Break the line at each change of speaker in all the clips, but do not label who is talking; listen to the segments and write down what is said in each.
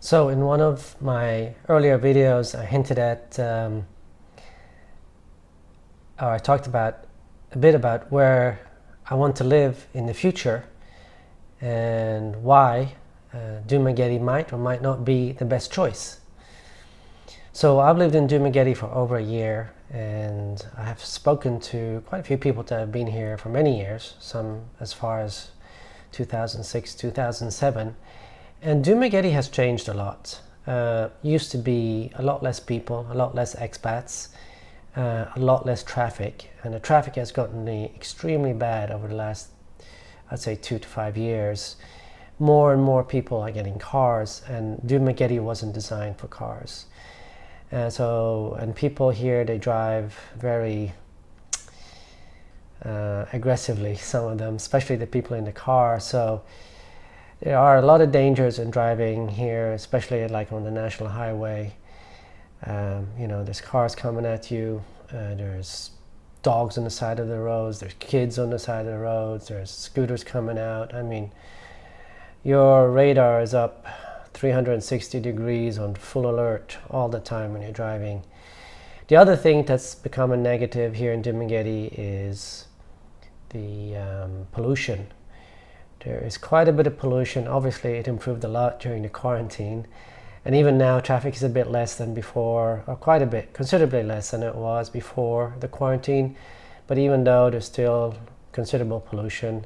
So in one of my earlier videos, I hinted at, or I talked about a bit about where I want to live in the future and why Dumaguete might or might not be the best choice. So I've lived in Dumaguete for over a year, and I have spoken to quite a few people that have been here for many years, some as far as 2006, 2007. And Dumaguete has changed a lot. Used to be a lot less people, a lot less expats, a lot less traffic, and the traffic has gotten extremely bad over the last, I'd say, 2 to 5 years. More and more people are getting cars, and Dumaguete wasn't designed for cars. And people here, they drive very aggressively, some of them, especially the people in the car. So there are a lot of dangers in driving here, especially like on the national highway. There's cars coming at you, there's dogs on the side of the roads, there's kids on the side of the roads, there's scooters coming out. I mean, your radar is up 360 degrees on full alert all the time when you're driving. The other thing that's become a negative here in Dumaguete is the pollution. There is quite a bit of pollution. Obviously, it improved a lot during the quarantine. And even now, traffic is a bit less than before, or quite a bit, considerably less than it was before the quarantine. But even though, there's still considerable pollution.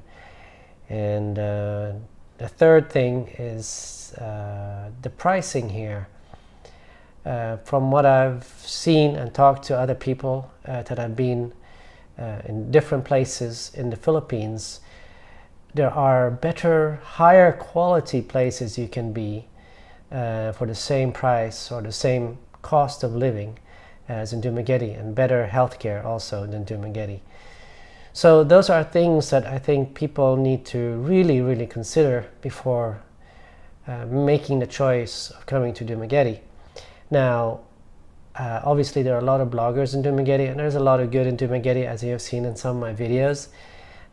And the third thing is the pricing here. From what I've seen and talked to other people that have been in different places in the Philippines, there are better, higher quality places you can be for the same price or the same cost of living as in Dumaguete, and better healthcare also than Dumaguete. So those are things that I think people need to really, really consider before making the choice of coming to Dumaguete. Now, obviously there are a lot of bloggers in Dumaguete, and there's a lot of good in Dumaguete, as you have seen in some of my videos.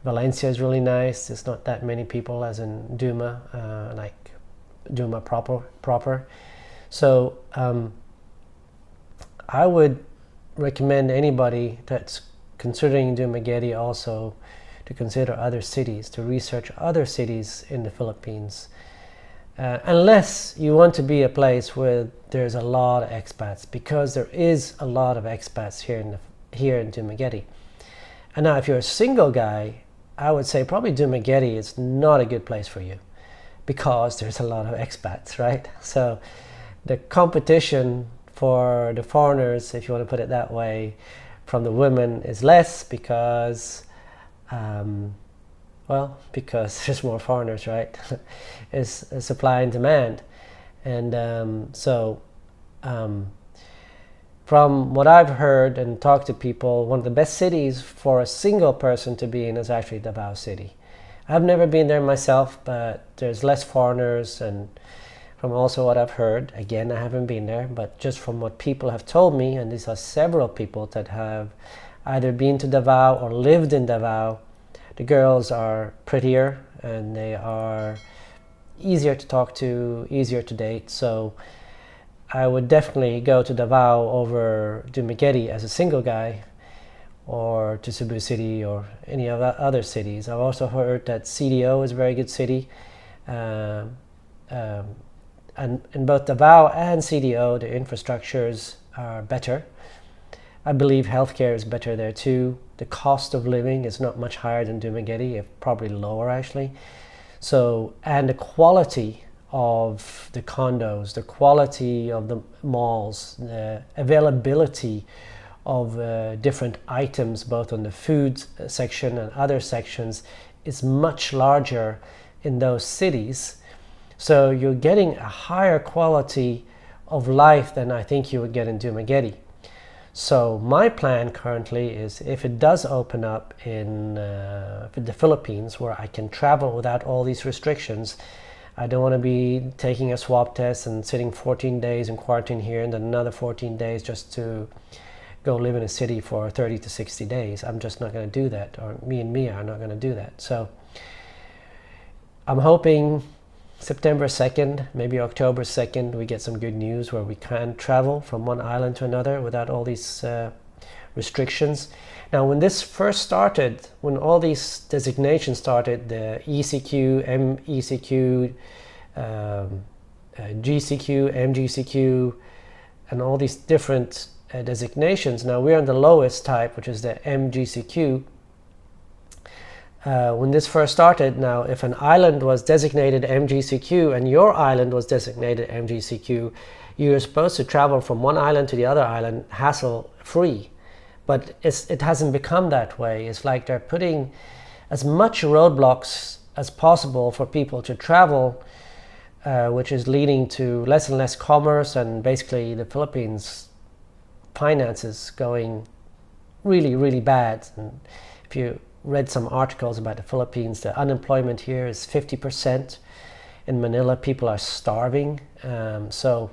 Valencia is really nice. There's not that many people as in Duma, like Duma proper. So I would recommend anybody that's considering Dumaguete also to consider other cities, to research other cities in the Philippines. Unless you want to be a place where there's a lot of expats, because there is a lot of expats here in Dumaguete. And now if you're a single guy, I would say probably Dumaguete is not a good place for you, because there's a lot of expats, right? So the competition for the foreigners, if you want to put it that way, from the women is less because because there's more foreigners, right? It's supply and demand. And from what I've heard and talked to people, one of the best cities for a single person to be in is actually Davao City. I've never been there myself, but there's less foreigners, and from also what I've heard, again, I haven't been there, but just from what people have told me, and these are several people that have either been to Davao or lived in Davao, the girls are prettier and they are easier to talk to, easier to date. So I would definitely go to Davao over Dumaguete as a single guy, or to Cebu City or any of the other cities. I've also heard that CDO is a very good city. And in both Davao and CDO, the infrastructures are better. I believe healthcare is better there too. The cost of living is not much higher than Dumaguete, if probably lower actually. So, and the quality of the condos, the quality of the malls, the availability of different items, both on the food section and other sections, is much larger in those cities. So you're getting a higher quality of life than I think you would get in Dumaguete. So my plan currently is, if it does open up in the Philippines, where I can travel without all these restrictions, I don't want to be taking a swab test and sitting 14 days in quarantine here and then another 14 days just to go live in a city for 30 to 60 days. I'm just not going to do that, or me and Mia are not going to do that. So I'm hoping September 2nd, maybe October 2nd, we get some good news where we can travel from one island to another without all these restrictions. Now, when this first started, when all these designations started, the ECQ, MECQ, GCQ, MGCQ, and all these different designations. Now we're on the lowest type, which is the MGCQ. When this first started, now if an island was designated MGCQ and your island was designated MGCQ, you're supposed to travel from one island to the other island hassle-free. But it hasn't become that way. It's like they're putting as much roadblocks as possible for people to travel, which is leading to less and less commerce, and basically the Philippines' finances going really, really bad. And if you read some articles about the Philippines, the unemployment here is 50%. In Manila, people are starving. So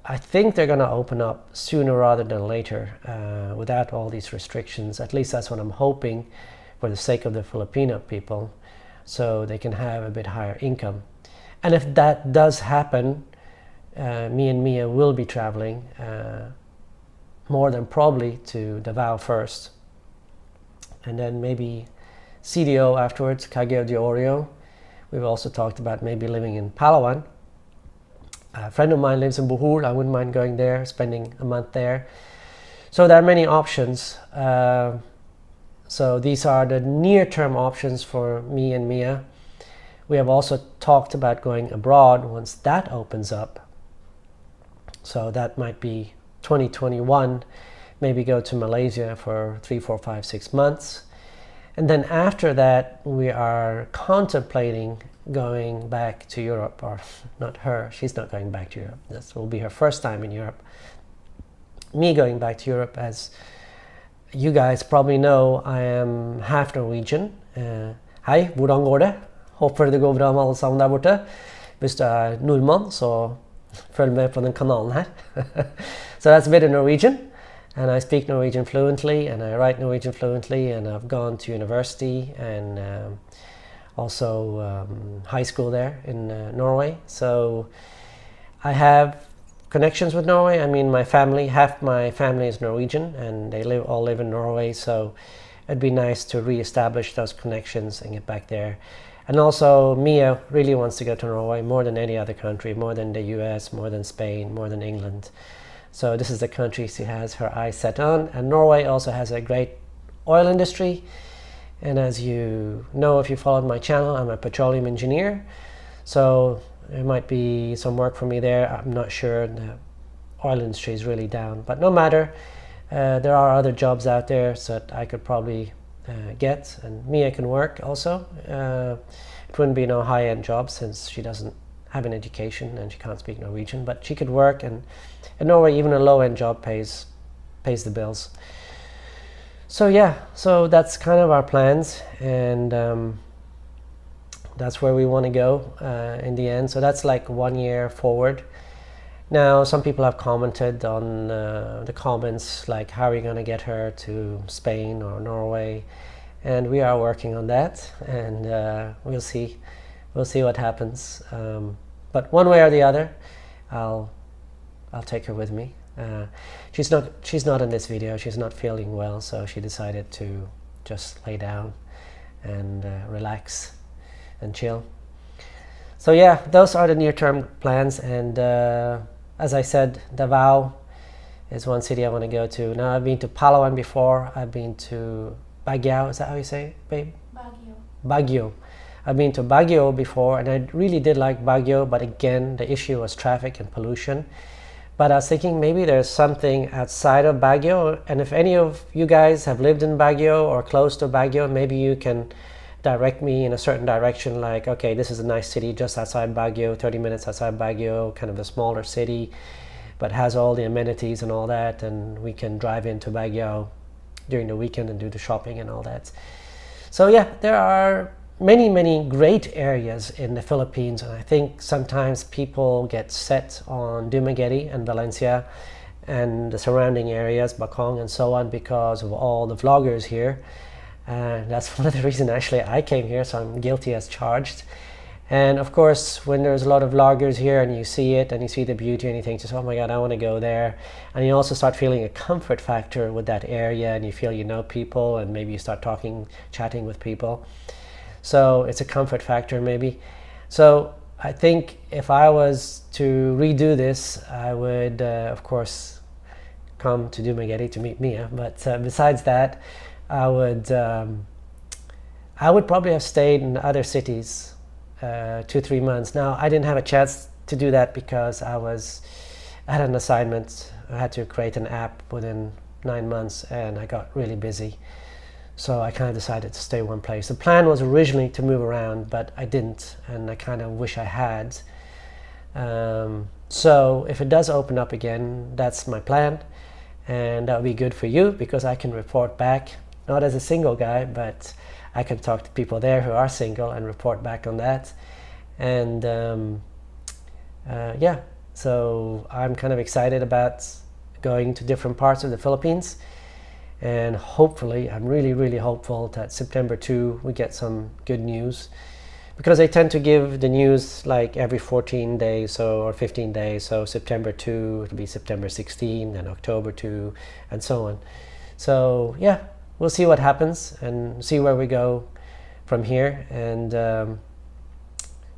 I think they're going to open up sooner rather than later without all these restrictions. At least that's what I'm hoping, for the sake of the Filipino people, so they can have a bit higher income. And if that does happen, me and Mia will be traveling more than probably to Davao first, and then maybe CDO afterwards, Cagayan de Oro. We've also talked about maybe living in Palawan. A friend of mine lives in Bohol. I wouldn't mind going there, spending a month there. So there are many options. So these are the near-term options for me and Mia. We have also talked about going abroad once that opens up. So that might be 2021, maybe go to Malaysia for 3, 4, 5, 6 months. And then after that, we are contemplating going back to Europe, or not her, she's not going back to Europe. This will be her first time in Europe. Me going back to Europe, as you guys probably know, I am half Norwegian. Hei, hvordan går det? Håper det går bra med alle sammen der borte. Hvis du er nordmann, så følg med på den kanalen her. So that's a bit of Norwegian. And I speak Norwegian fluently, and I write Norwegian fluently, and I've gone to university and also high school there in Norway. So I have connections with Norway. I mean, my family, half my family is Norwegian, and they all live in Norway. So it'd be nice to re-establish those connections and get back there. And also, Mia really wants to go to Norway more than any other country, more than the US, more than Spain, more than England. So this is the country she has her eyes set on. And Norway also has a great oil industry. And as you know, if you followed my channel, I'm a petroleum engineer. So there might be some work for me there. I'm not sure. The oil industry is really down. But no matter, there are other jobs out there so that I could probably get. And Mia can work also. It wouldn't be no high-end job since she doesn't have an education and she can't speak Norwegian. But she could work. And in Norway, even a low-end job pays the bills. So yeah, so that's kind of our plans, and that's where we want to go in the end. So that's like 1 year forward. Now, some people have commented on the comments, like, how are you going to get her to Spain or Norway? And we are working on that, and we'll see what happens. But one way or the other, I'll take her with me. She's not in this video. She's not feeling well, so she decided to just lay down and relax and chill. So yeah, those are the near-term plans. And as I said, Davao is one city I want to go to. Now, I've been to Palawan before. I've been to Baguio. Is that how you say it, babe? Baguio. I've been to Baguio before, and I really did like Baguio, but again, the issue was traffic and pollution. But I was thinking maybe there's something outside of Baguio, and if any of you guys have lived in Baguio or close to Baguio, maybe you can direct me in a certain direction, like, okay, this is a nice city just outside Baguio, 30 minutes outside Baguio, kind of a smaller city, but has all the amenities and all that, and we can drive into Baguio during the weekend and do the shopping and all that. So yeah, there are many great areas in the Philippines, and I think sometimes people get set on Dumaguete and Valencia and the surrounding areas, Bacong and so on, because of all the vloggers here. And that's one of the reasons actually I came here, so I'm guilty as charged. And of course, when there's a lot of loggers here and you see it and you see the beauty and you think just, oh my God, I want to go there. And you also start feeling a comfort factor with that area, and you feel you know people, and maybe you start chatting with people. So it's a comfort factor maybe. So I think if I was to redo this, I would, of course, come to Dumaguete to meet Mia. But besides that, I would probably have stayed in other cities 2-3 months. Now, I didn't have a chance to do that because I had an assignment. I had to create an app within 9 months, and I got really busy. So I kind of decided to stay one place. The plan was originally to move around, but I didn't, and I kind of wish I had. So if it does open up again, that's my plan, and that would be good for you because I can report back, not as a single guy, but I can talk to people there who are single and report back on that. And yeah, so I'm kind of excited about going to different parts of the Philippines. And hopefully, I'm really, really hopeful that September 2 we get some good news, because they tend to give the news like every 14 days or 15 days. So September 2, it'll be September 16, and October 2, and so on. So yeah, we'll see what happens and see where we go from here. And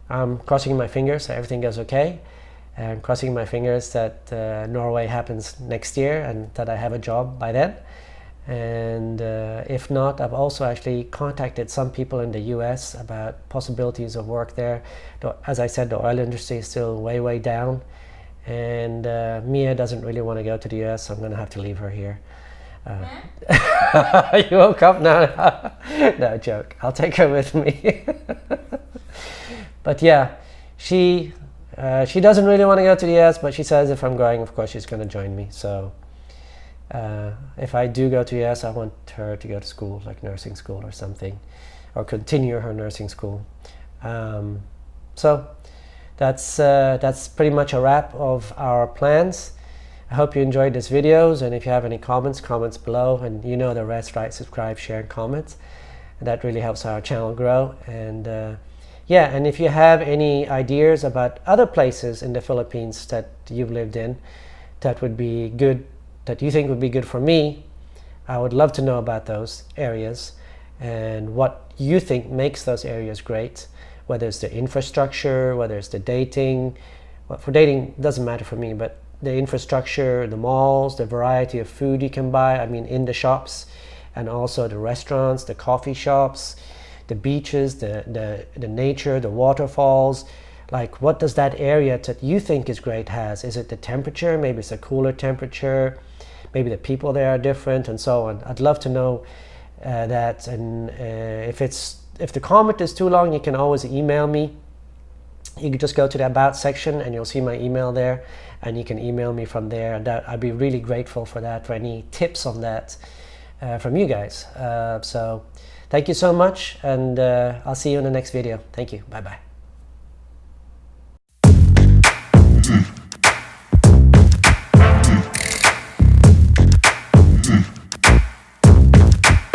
I'm crossing my fingers that everything goes okay. And crossing my fingers that Norway happens next year and that I have a job by then. And if not, I've also actually contacted some people in the US about possibilities of work there. As I said, the oil industry is still way, way down. And Mia doesn't really want to go to the US, so I'm going to have to leave her here. You woke up now? No, joke. I'll take her with me. But yeah, she doesn't really want to go to the US, but she says if I'm going, of course, she's going to join me. So if I do go to the US, I want her to go to school, like nursing school or something, or continue her nursing school. So that's pretty much a wrap of our plans. I hope you enjoyed this videos, and if you have any comments below, and you know the rest, right? Subscribe, share, and comment. And that really helps our channel grow. And yeah, and if you have any ideas about other places in the Philippines that you've lived in that would be good, that you think would be good for me, I would love to know about those areas and what you think makes those areas great, whether it's the infrastructure, whether it's the dating. Well, for dating, it doesn't matter for me, but the infrastructure, the malls, the variety of food you can buy, I mean in the shops, and also the restaurants, the coffee shops, the beaches, the nature, the waterfalls. Like, what does that area that you think is great has? Is it the temperature? Maybe it's a cooler temperature. Maybe the people there are different, and so on. I'd love to know that. And if the comment is too long, you can always email me. You can just go to the About section and you'll see my email there, and you can email me from there. And I'd be really grateful for that, for any tips on that from you guys. So thank you so much, and I'll see you in the next video. Thank you. Bye-bye.